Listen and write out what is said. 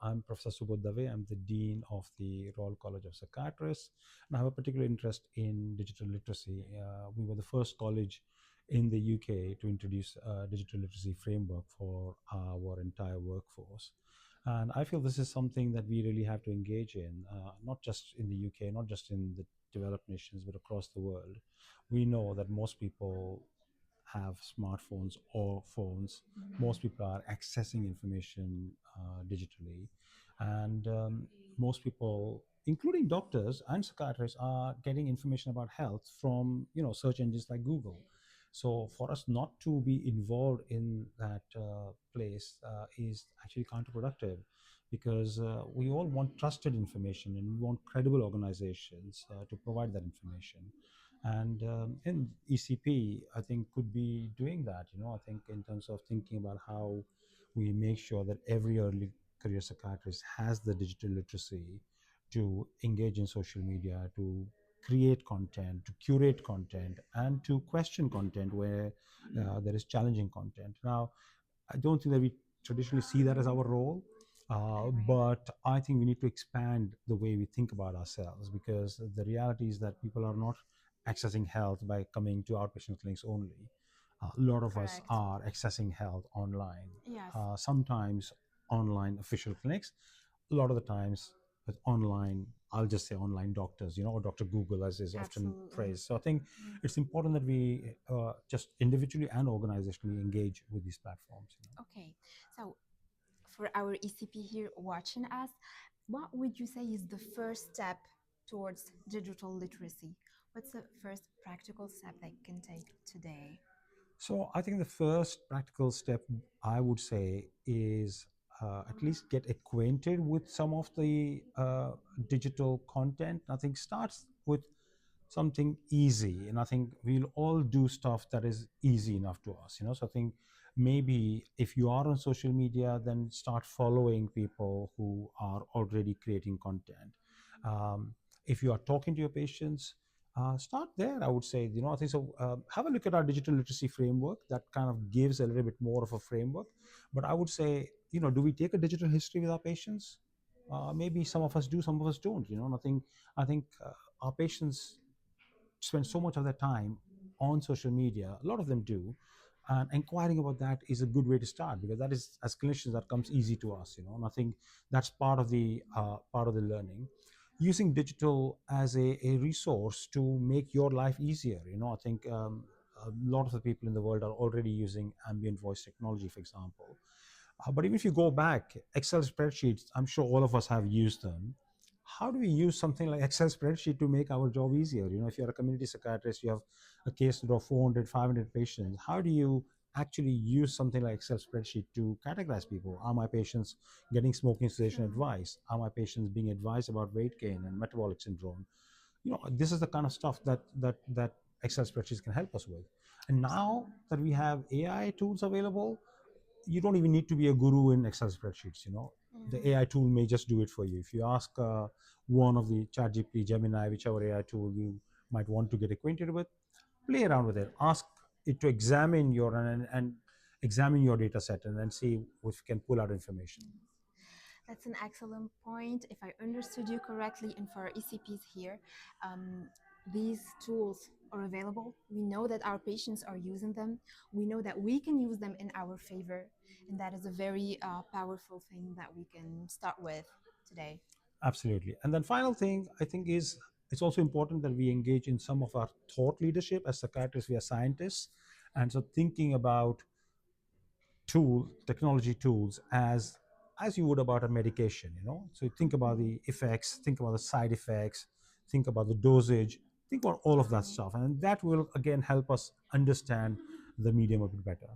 I'm Professor Subodh Dave. I'm the Dean of the Royal College of Psychiatrists, and I have a particular interest in digital literacy. We were the first college in the UK to introduce a digital literacy framework for our entire workforce. And I feel this is something that we really have to engage in, not just in the UK, not just in the developed nations, but across the world. We know that most people have smartphones or phones. Most people are accessing information digitally, and most people, including doctors and psychiatrists, are getting information about health from search engines like Google. So for us not to be involved in that place is actually counterproductive, because we all want trusted information and we want credible organizations to provide that information. And in ECP, I think could be doing that. I think in terms of thinking about how we make sure that every early career psychiatrist has the digital literacy to engage in social media, to create content, to curate content, and to question content where there is challenging content. Now, I don't think that we traditionally see that as our role, but I think we need to expand the way we think about ourselves, because the reality is that people are not accessing health by coming to outpatient clinics only. A lot of us Correct. are accessing health online, Yes. sometimes online official clinics, a lot of the times with online, I'll just say online doctors, or Dr. Google, as is often Absolutely. phrased. So I think it's important that we just individually and organizationally engage with these platforms. Okay. So for our ECP here watching us, what would you say is the first step towards digital literacy? What's the first practical step they can take today? So I think the first practical step I would say is at least get acquainted with some of the digital content. I think starts with something easy, and I think we'll all do stuff that is easy enough to us. So I think maybe if you are on social media, then start following people who are already creating content. If you are talking to your patients, start there, I would say. I think so. Have a look at our digital literacy framework. That kind of gives a little bit more of a framework. But I would say, do we take a digital history with our patients? Maybe some of us do, some of us don't. And I think our patients spend so much of their time on social media. A lot of them do. And inquiring about that is a good way to start, because that is, as clinicians, that comes easy to us. And I think that's part of the learning. Using digital as a resource to make your life easier. I think a lot of the people in the world are already using ambient voice technology, for example. But even if you go back, Excel spreadsheets, I'm sure all of us have used them. How do we use something like Excel spreadsheet to make our job easier? If you're a community psychiatrist, you have a caseload of 400, 500 patients. How do you actually use something like Excel spreadsheet to categorize people? Are my patients getting smoking cessation True. advice? Are my patients being advised about weight gain and metabolic syndrome? This is the kind of stuff that Excel spreadsheets can help us with. And now that we have AI tools available, you don't even need to be a guru in Excel spreadsheets. The AI tool may just do it for you. If you ask one of the ChatGPT, Gemini, whichever AI tool you might want to get acquainted with, play around with it. Ask it to examine and examine your data set, and then see if you can pull out information. That's an excellent point. If I understood you correctly, and for our ECPs here, these tools are available. We know that our patients are using them. We know that we can use them in our favor. And that is a very powerful thing that we can start with today. Absolutely. And then final thing I think is, it's also important that we engage in some of our thought leadership. As psychiatrists, we are scientists, and so thinking about technology tools as you would about a medication. So you think about the effects, think about the side effects, think about the dosage, think about all of that stuff, and that will again help us understand the medium a bit better.